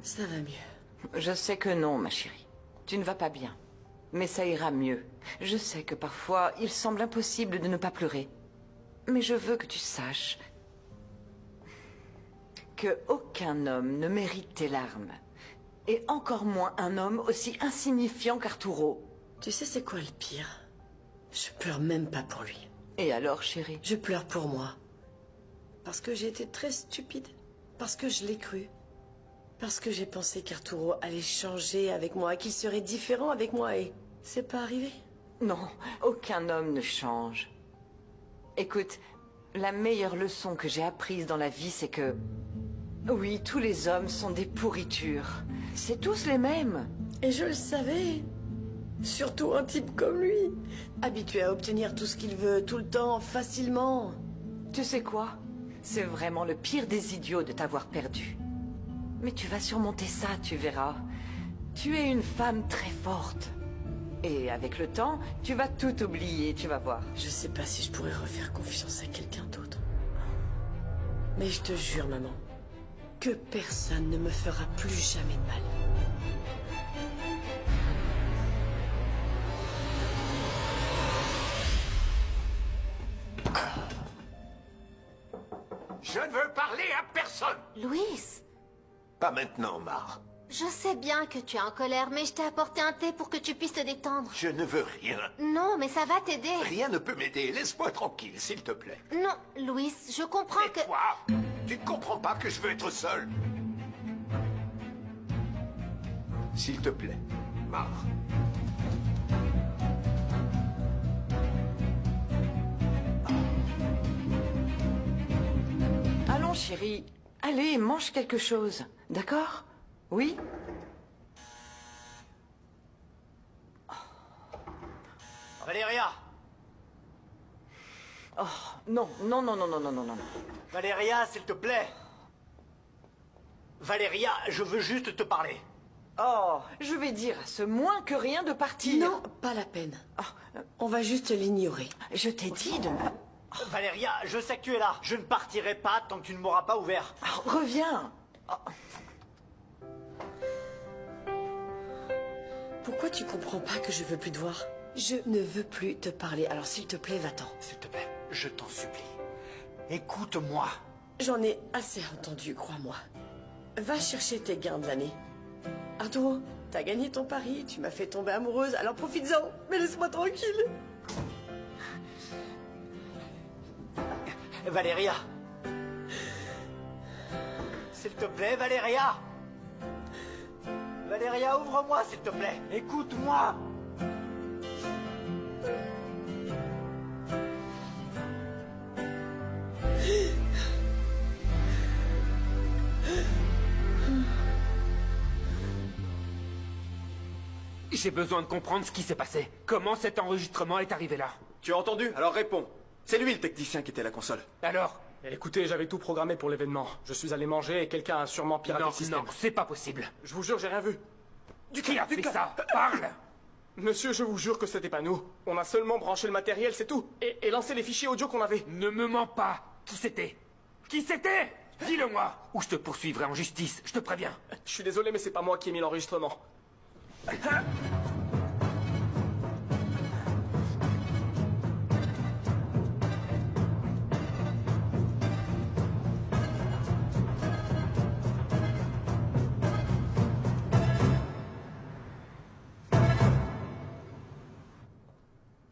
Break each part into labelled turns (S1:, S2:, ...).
S1: Ça va mieux.
S2: Je sais que non, ma chérie. Tu ne vas pas bien. Mais ça ira mieux. Je sais que parfois, il semble impossible de ne pas pleurer. Mais je veux que tu saches que aucun homme ne mérite tes larmes. Et encore moins un homme aussi insignifiant qu'Arturo.
S1: Tu sais c'est quoi le pire? Je pleure même pas pour lui.
S2: Et alors, chérie?
S1: Je pleure pour moi. Parce que j'ai été très stupide. Parce que je l'ai cru. Parce que j'ai pensé qu'Arturo allait changer avec moi, qu'il serait différent avec moi et c'est pas arrivé.
S2: Non, aucun homme ne change. Écoute, la meilleure leçon que j'ai apprise dans la vie, c'est que... Oui, tous les hommes sont des pourritures. C'est tous les mêmes.
S1: Et je le savais. Surtout un type comme lui. Habitué à obtenir tout ce qu'il veut, tout le temps, facilement.
S2: Tu sais quoi? C'est vraiment le pire des idiots de t'avoir perdu. Mais tu vas surmonter ça, tu verras. Tu es une femme très forte. Et avec le temps, tu vas tout oublier, tu vas voir.
S1: Je sais pas si je pourrais refaire confiance à quelqu'un d'autre. Mais je te jure, maman, que personne ne me fera plus jamais de mal.
S3: Je ne veux parler à personne.
S4: Louis,
S3: Pas maintenant, Mar.
S4: je sais bien que tu es en colère, mais je t'ai apporté un thé pour que tu puisses te détendre.
S3: Je ne veux rien.
S4: Non, mais ça va t'aider.
S3: Rien ne peut m'aider. Laisse-moi tranquille, s'il te plaît.
S4: Non, Louis, je comprends
S3: Et
S4: que...
S3: toi, tu ne comprends pas que je veux être seul. S'il te plaît, Mar.
S2: Allons, chérie. Allez, mange quelque chose. D'accord? Oui?
S5: Valéria!
S2: Oh, non, non, non, non, non, non, non, non.
S5: Valéria, s'il te plaît! Valéria, je veux juste te parler.
S2: Oh, je vais dire à ce moins que rien de partir.
S1: Non, pas la peine.
S2: Oh,
S1: On va juste l'ignorer.
S2: je t'ai dit de ne pas...
S5: Valéria, je sais que tu es là. Je ne partirai pas tant que tu ne m'auras pas ouvert.
S2: Oh, reviens.
S1: Pourquoi tu comprends pas que je veux plus te voir? Je ne veux plus te parler, alors s'il te plaît, va-t'en.
S5: S'il te plaît, je t'en supplie. Écoute-moi.
S1: J'en ai assez entendu, crois-moi. Va chercher tes gains de l'année. Arturo, t'as gagné ton pari, tu m'as fait tomber amoureuse, alors profites-en, mais laisse-moi tranquille.
S5: Valéria. S'il te plaît, Valéria. Valéria, ouvre-moi, s'il te plaît. Écoute-moi.
S6: J'ai besoin de comprendre ce qui s'est passé. Comment cet enregistrement est arrivé là?
S7: Tu as entendu? Alors réponds. C'est lui le technicien qui était à la console.
S6: Alors?
S8: Écoutez, j'avais tout programmé pour l'événement. Je suis allé manger et quelqu'un a sûrement piraté
S6: Non,
S8: le système.
S6: non, c'est pas possible.
S8: Je vous jure, j'ai rien vu.
S6: Qui a fait ça? Parle!
S8: Monsieur, je vous jure que c'était pas nous. On a seulement branché le matériel, c'est tout. Et lancé les fichiers audio qu'on avait.
S6: Ne me mens pas. Qui c'était? Qui c'était? Dis-le-moi, ou je te poursuivrai en justice, je te préviens.
S8: Je suis désolé, mais c'est pas moi qui ai mis l'enregistrement.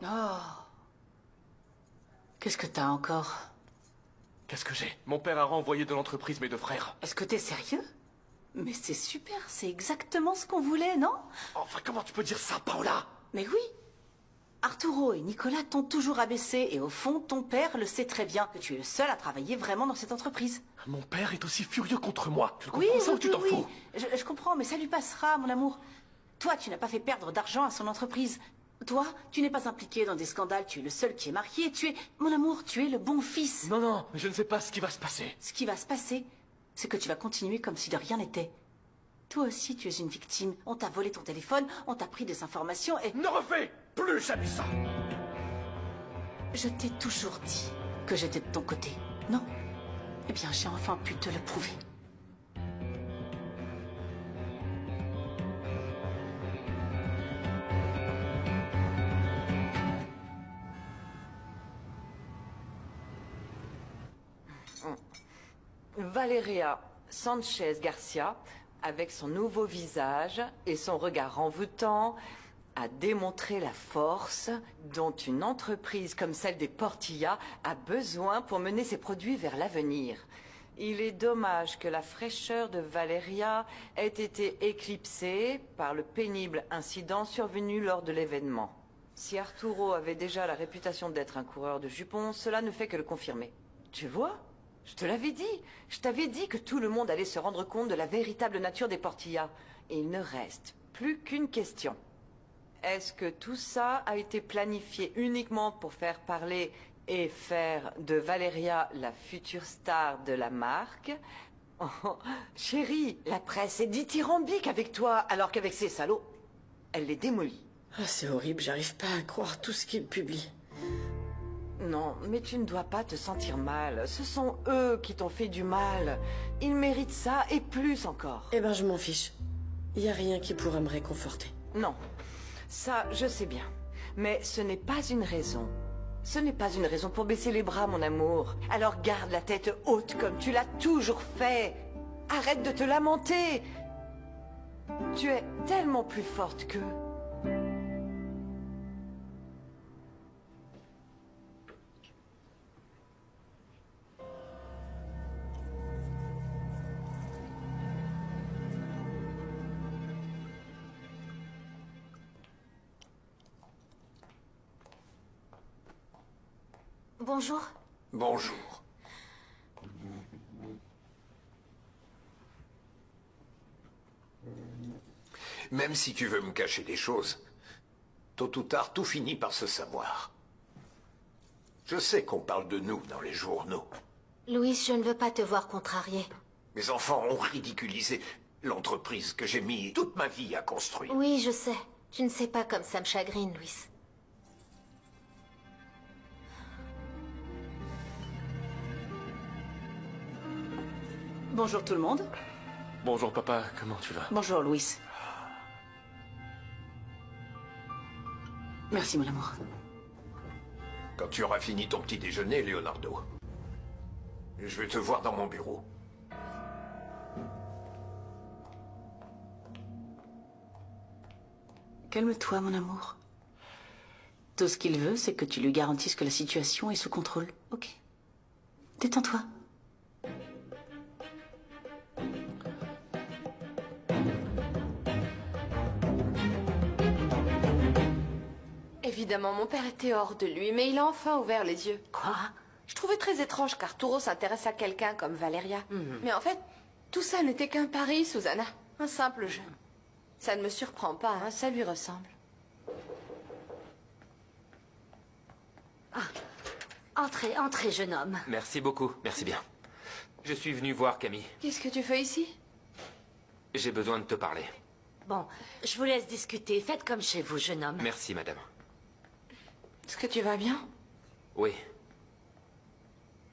S2: Oh. Qu'est-ce que t'as encore?
S7: Qu'est-ce que j'ai? Mon père a renvoyé de l'entreprise mes deux frères.
S2: Est-ce que t'es sérieux? Mais c'est super, c'est exactement ce qu'on voulait, non?
S7: Enfin, comment tu peux dire ça, Paola?
S2: Mais oui. Arturo et Nicolas t'ont toujours abaissé et au fond, ton père le sait très bien que tu es le seul à travailler vraiment dans cette entreprise.
S7: Mon père est aussi furieux contre moi. Tu le
S2: Oui,
S7: comprends ça
S2: oui,
S7: ou tu t'en
S2: oui,
S7: fous?
S2: Je comprends, mais ça lui passera, mon amour. Toi, tu n'as pas fait perdre d'argent à son entreprise. Toi, tu n'es pas impliqué dans des scandales, tu es le seul qui est marié, tu es... Mon amour, tu es le bon fils.
S7: Non, non, mais je ne sais pas ce qui va se passer.
S2: Ce qui va se passer, c'est que tu vas continuer comme si de rien n'était. Toi aussi, tu es une victime. On t'a volé ton téléphone, on t'a pris des informations et...
S7: Ne refais plus jamais ça!
S2: Je t'ai toujours dit que j'étais de ton côté, non? Eh bien, j'ai enfin pu te le prouver. Valeria Sanchez Garcia, avec son nouveau visage et son regard envoûtant, a démontré la force dont une entreprise comme celle des Portilla a besoin pour mener ses produits vers l'avenir. Il est dommage que la fraîcheur de Valeria ait été éclipsée par le pénible incident survenu lors de l'événement. Si Arturo avait déjà la réputation d'être un coureur de jupons, cela ne fait que le confirmer. Tu vois? Je te l'avais dit. Je t'avais dit que tout le monde allait se rendre compte de la véritable nature des Portilla. Et il ne reste plus qu'une question. Est-ce que tout ça a été planifié uniquement pour faire parler et faire de Valeria la future star de la marque? Oh, chérie, la presse est dithyrambique avec toi, alors qu'avec ces salauds, elle les démolit.
S1: Ah, c'est horrible, j'arrive pas à croire tout ce qu'ils publient.
S2: Non, mais tu ne dois pas te sentir mal. Ce sont eux qui t'ont fait du mal. Ils méritent ça et plus encore.
S1: Eh ben, je m'en fiche. Y a rien qui pourra me réconforter.
S2: Non, ça, je sais bien. Mais ce n'est pas une raison. Ce n'est pas une raison pour baisser les bras, mon amour. Alors garde la tête haute comme tu l'as toujours fait. Arrête de te lamenter. Tu es tellement plus forte qu'eux.
S4: Bonjour.
S3: Bonjour. Même si tu veux me cacher des choses, tôt ou tard, tout finit par se savoir. Je sais qu'on parle de nous dans les journaux.
S4: Louis, je ne veux pas te voir contrarié.
S3: Mes enfants ont ridiculisé l'entreprise que j'ai mis toute ma vie à construire.
S4: Oui, je sais. Tu ne sais pas comme ça me chagrine, Louis.
S9: Bonjour tout le monde.
S7: Bonjour papa, comment tu vas?
S9: Bonjour Louis. Merci mon amour.
S3: Quand tu auras fini ton petit déjeuner, Leonardo, je vais te voir dans mon bureau.
S9: Calme-toi mon amour. Tout ce qu'il veut, c'est que tu lui garantisses que la situation est sous contrôle, ok? Détends-toi.
S10: Évidemment, mon père était hors de lui, mais il a enfin ouvert les yeux.
S9: Quoi?
S10: Je trouvais très étrange qu'Arturo s'intéresse à quelqu'un comme Valeria. Mais en fait, tout ça n'était qu'un pari, Susanna. Un simple jeu. Ça ne me surprend pas, hein, ça lui ressemble.
S4: Entrez, entrez, jeune homme.
S6: Merci beaucoup, merci bien. Je suis venu voir Camille.
S10: Qu'est-ce que tu fais ici?
S6: J'ai besoin de te parler.
S4: Bon, je vous laisse discuter. Faites comme chez vous, jeune homme.
S6: Merci, madame.
S10: Est-ce que tu vas bien?
S6: Oui.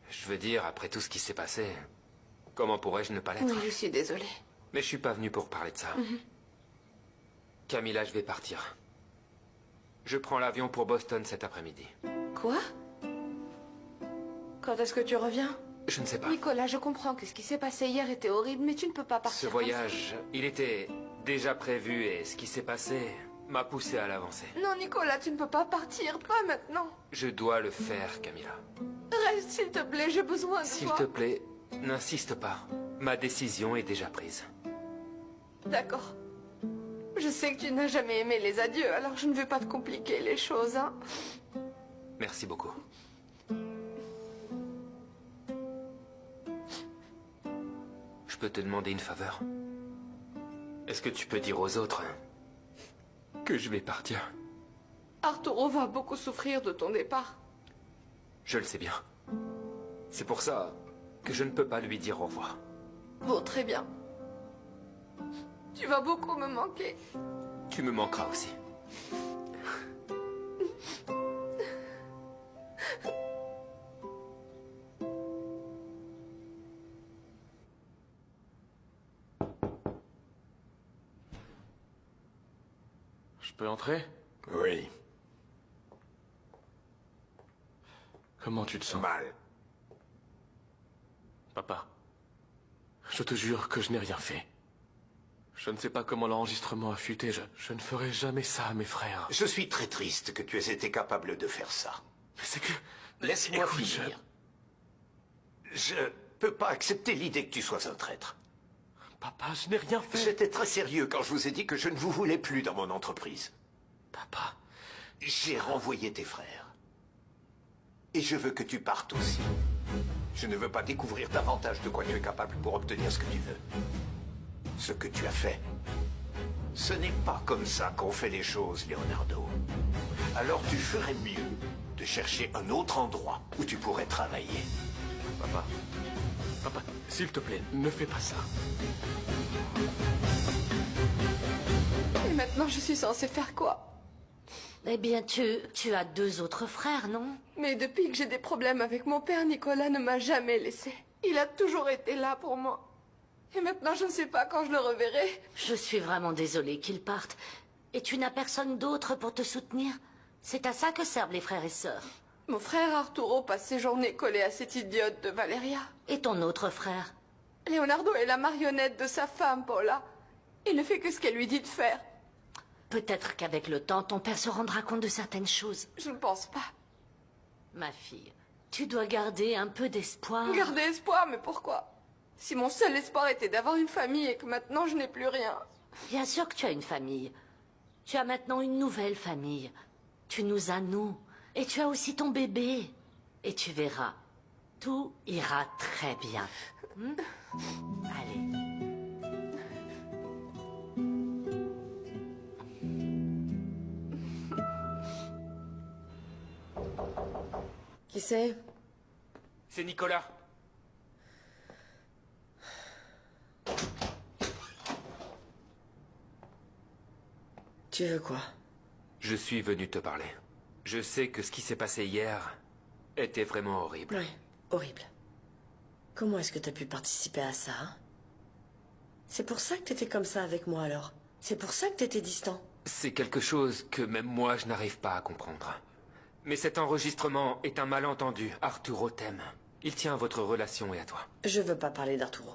S6: Je veux dire, après tout ce qui s'est passé, comment pourrais-je ne pas l'être?
S10: Oui, je suis désolée.
S6: Mais je suis pas venu pour parler de ça. Camilla, je vais partir. Je prends l'avion pour Boston cet après-midi.
S10: Quoi? Quand est-ce que tu reviens?
S6: Je ne sais pas.
S10: Nicolas, je comprends que ce qui s'est passé hier était horrible, mais tu ne peux pas partir
S6: Ce
S10: comme ça.
S6: voyage, il était déjà prévu et ce qui s'est passé m'a poussé à l'avancer.
S10: Non, Nicolas, tu ne peux pas partir, pas maintenant.
S6: Je dois le faire, Camilla.
S10: Reste, s'il te plaît, j'ai besoin de
S6: S'il
S10: toi.
S6: te plaît, n'insiste pas. Ma décision est déjà prise.
S10: D'accord. Je sais que tu n'as jamais aimé les adieux, alors je ne vais pas te compliquer les choses, hein.
S6: Merci beaucoup. Je peux te demander une faveur? Est-ce que tu peux dire aux autres que je vais partir?
S10: Arturo va beaucoup souffrir de ton départ.
S6: Je le sais bien. C'est pour ça que je ne peux pas lui dire au revoir.
S10: Bon, très bien. Tu vas beaucoup me manquer.
S6: Tu me manqueras aussi.
S7: Je peux entrer?
S3: Oui,
S7: Comment tu te sens?
S3: mal.
S7: Papa, je te jure que je n'ai rien fait. Je ne sais pas comment l'enregistrement a fuité. Je ne ferai jamais ça à mes frères.
S3: Je suis très triste que tu aies été capable de faire ça.
S7: Mais c'est que...
S3: Laisse-moi
S7: Écoute,
S3: finir. Je peux pas accepter l'idée que tu sois un traître.
S7: Papa, je n'ai rien fait.
S3: J'étais très sérieux quand je vous ai dit que je ne vous voulais plus dans mon entreprise.
S7: Papa...
S3: J'ai renvoyé tes frères. Et je veux que tu partes aussi. Je ne veux pas découvrir davantage de quoi tu es capable pour obtenir ce que tu veux. Ce que tu as fait. Ce n'est pas comme ça qu'on fait les choses, Leonardo. Alors tu ferais mieux de chercher un autre endroit où tu pourrais travailler.
S7: Papa... Papa, s'il te plaît, ne fais pas ça.
S10: Et maintenant, je suis censée faire quoi?
S11: Eh bien, tu as 2 autres frères, non?
S10: Mais depuis que j'ai des problèmes avec mon père, Nicolas ne m'a jamais laissé. Il a toujours été là pour moi. Et maintenant, je ne sais pas quand je le reverrai.
S11: Je suis vraiment désolée qu'il parte. Et tu n'as personne d'autre pour te soutenir? C'est à ça que servent les frères et sœurs.
S10: Mon frère Arturo passe ses journées collé à cette idiote de Valeria.
S11: Et ton autre frère?
S10: Leonardo est la marionnette de sa femme, Paula. Il ne fait que ce qu'elle lui dit de faire.
S11: Peut-être qu'avec le temps, ton père se rendra compte de certaines choses.
S10: Je ne pense pas.
S11: Ma fille, tu dois garder un peu d'espoir.
S10: Garder espoir, mais pourquoi? Si mon seul espoir était d'avoir une famille et que maintenant je n'ai plus rien.
S11: Bien sûr que tu as une famille. Tu as maintenant une nouvelle famille. Tu nous as, nous. Et tu as aussi ton bébé. Et tu verras, tout ira très bien. Allez.
S1: Qui c'est?
S6: C'est Nicolas.
S1: Tu veux quoi?
S6: Je suis venu te parler. Je sais que ce qui s'est passé hier était vraiment horrible.
S1: Oui, horrible. Comment est-ce que t'as pu participer à ça, hein? C'est pour ça que t'étais comme ça avec moi, alors? C'est pour ça que t'étais distant?
S6: C'est quelque chose que même moi je n'arrive pas à comprendre. Mais cet enregistrement est un malentendu. Arturo t'aime. Il tient à votre relation et à toi.
S1: Je veux pas parler d'Arturo.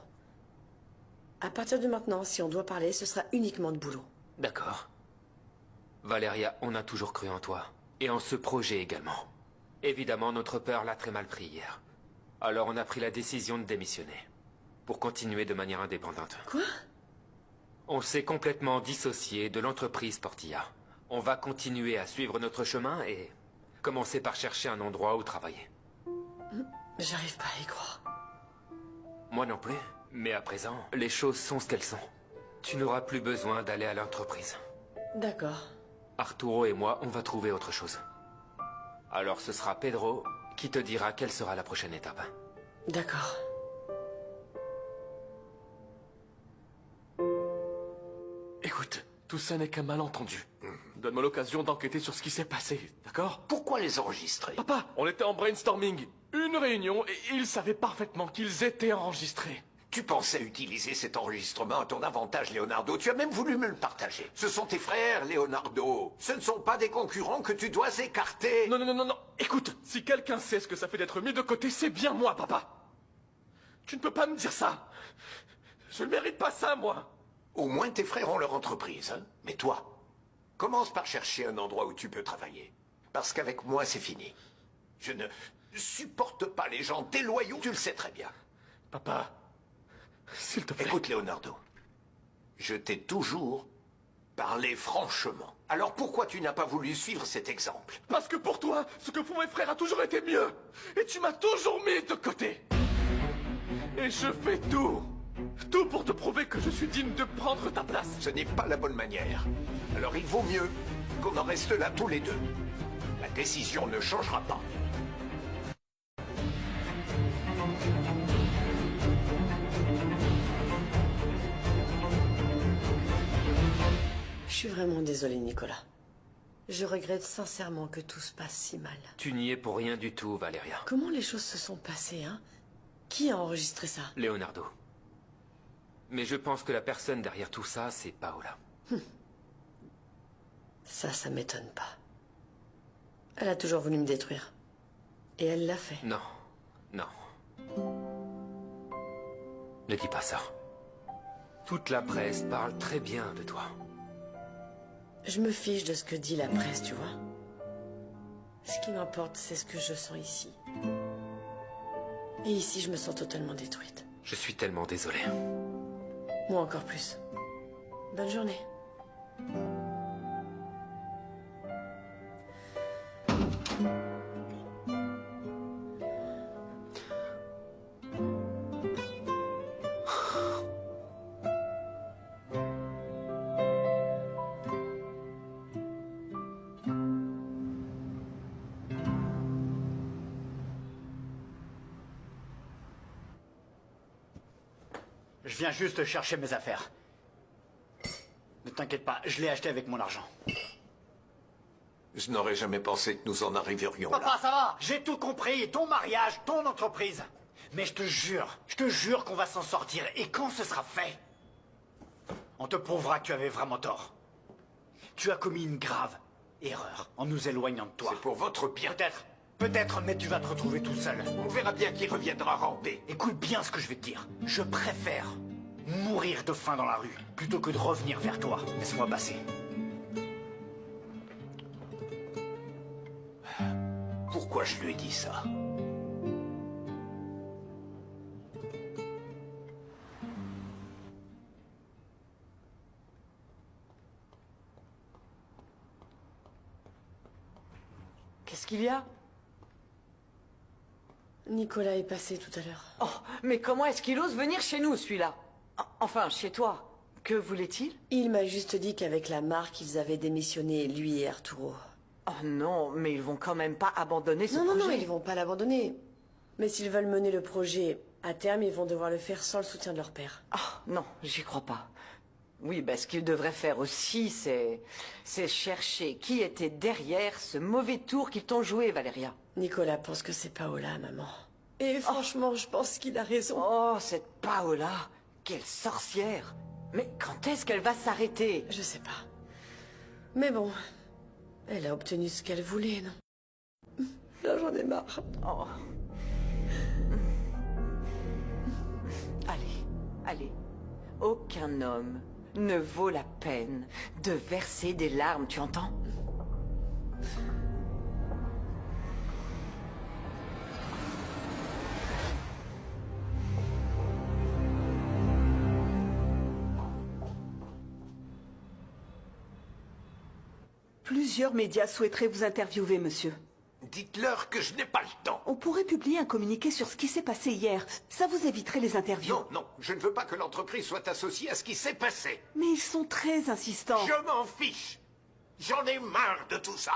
S1: À partir de maintenant, si on doit parler, ce sera uniquement de boulot.
S6: D'accord. Valeria, on a toujours cru en toi. Et en ce projet également. Évidemment, notre père l'a très mal pris hier. Alors on a pris la décision de démissionner. Pour continuer de manière indépendante.
S1: Quoi?
S6: On s'est complètement dissocié de l'entreprise Portilla. On va continuer à suivre notre chemin et commencer par chercher un endroit où travailler.
S1: J'arrive pas à y croire.
S6: Moi non plus. Mais à présent, les choses sont ce qu'elles sont. Tu n'auras plus besoin d'aller à l'entreprise.
S1: D'accord.
S6: Arturo et moi, on va trouver autre chose. Alors ce sera Pedro qui te dira quelle sera la prochaine étape.
S1: D'accord.
S7: Écoute, tout ça n'est qu'un malentendu. Donne-moi l'occasion d'enquêter sur ce qui s'est passé, d'accord?
S3: Pourquoi les enregistrer?
S7: Papa, on était en brainstorming. Une réunion et ils savaient parfaitement qu'ils étaient enregistrés.
S3: Tu pensais utiliser cet enregistrement à ton avantage, Leonardo. Tu as même voulu me le partager. Ce sont tes frères, Leonardo. Ce ne sont pas des concurrents que tu dois écarter.
S7: Non, non, non, non, non. Écoute, si quelqu'un sait ce que ça fait d'être mis de côté, c'est bien moi, papa. Tu ne peux pas me dire ça. Je ne mérite pas ça, moi.
S3: Au moins tes frères ont leur entreprise, hein. Mais toi, commence par chercher un endroit où tu peux travailler. Parce qu'avec moi, c'est fini. Je ne supporte pas les gens déloyaux, tu le sais très bien.
S7: Papa, s'il te plaît.
S3: Écoute, Leonardo, je t'ai toujours parlé franchement. Alors pourquoi tu n'as pas voulu suivre cet exemple?
S7: Parce que pour toi, ce que font mes frères a toujours été mieux. Et tu m'as toujours mis de côté. Et je fais tout pour te prouver que je suis digne de prendre ta place.
S3: Ce n'est pas la bonne manière. Alors il vaut mieux qu'on en reste là tous les deux. La décision ne changera pas.
S1: Je suis vraiment désolée, Nicolas. Je regrette sincèrement que tout se passe si mal.
S6: Tu n'y es pour rien du tout, Valeria.
S1: Comment les choses se sont passées, hein? Qui a enregistré ça?
S6: Leonardo. Mais je pense que la personne derrière tout ça, c'est Paola.
S1: Ça m'étonne pas. Elle a toujours voulu me détruire. Et elle l'a fait.
S6: Non, non. Ne dis pas ça. Toute la presse parle très bien de toi.
S1: Je me fiche de ce que dit la presse, tu vois. Ce qui m'importe, c'est ce que je sens ici. Et ici, je me sens totalement détruite.
S6: Je suis tellement désolé.
S1: Moi encore plus. Bonne journée.
S5: Je viens juste chercher mes affaires. Ne t'inquiète pas, je l'ai acheté avec mon argent.
S3: Je n'aurais jamais pensé que nous en arriverions là.
S5: Papa, ça va. J'ai tout compris. Ton mariage, ton entreprise. Mais je te jure qu'on va s'en sortir. Et quand ce sera fait, on te prouvera que tu avais vraiment tort. Tu as commis une grave erreur en nous éloignant de toi.
S3: C'est pour votre bien.
S5: Peut-être, mais tu vas te retrouver tout seul.
S3: On verra bien qui reviendra ramper.
S5: Écoute bien ce que je vais te dire. Je préfère mourir de faim dans la rue plutôt que de revenir vers toi. Laisse-moi passer.
S3: Pourquoi je lui ai dit ça?
S2: Qu'est-ce qu'il y a?
S1: Nicolas est passé tout à l'heure.
S2: Oh, mais comment est-ce qu'il ose venir chez nous, celui-là? Enfin, chez toi. Que voulait-il?
S1: Il m'a juste dit qu'avec la marque, ils avaient démissionné, lui et Arturo.
S2: Oh non, mais ils vont quand même pas abandonner ce projet.
S1: Non, ils vont pas l'abandonner. Mais s'ils veulent mener le projet à terme, ils vont devoir le faire sans le soutien de leur père.
S2: Oh, non, j'y crois pas. Oui, ce qu'ils devraient faire aussi, c'est chercher qui était derrière ce mauvais tour qu'ils t'ont joué, Valeria.
S1: Nicolas pense que c'est Paola, maman. Et franchement, je pense qu'il a raison.
S2: Oh, cette Paola, quelle sorcière. Mais quand est-ce qu'elle va s'arrêter?
S1: Je sais pas. Mais bon, elle a obtenu ce qu'elle voulait, non? Là, j'en ai marre.
S2: Oh. Allez. Aucun homme ne vaut la peine de verser des larmes, tu entends?
S12: Plusieurs médias souhaiteraient vous interviewer, monsieur.
S3: Dites-leur que je n'ai pas le temps.
S12: On pourrait publier un communiqué sur ce qui s'est passé hier. Ça vous éviterait les interviews.
S3: Non, je ne veux pas que l'entreprise soit associée à ce qui s'est passé.
S12: Mais ils sont très insistants.
S3: Je m'en fiche. J'en ai marre de tout ça.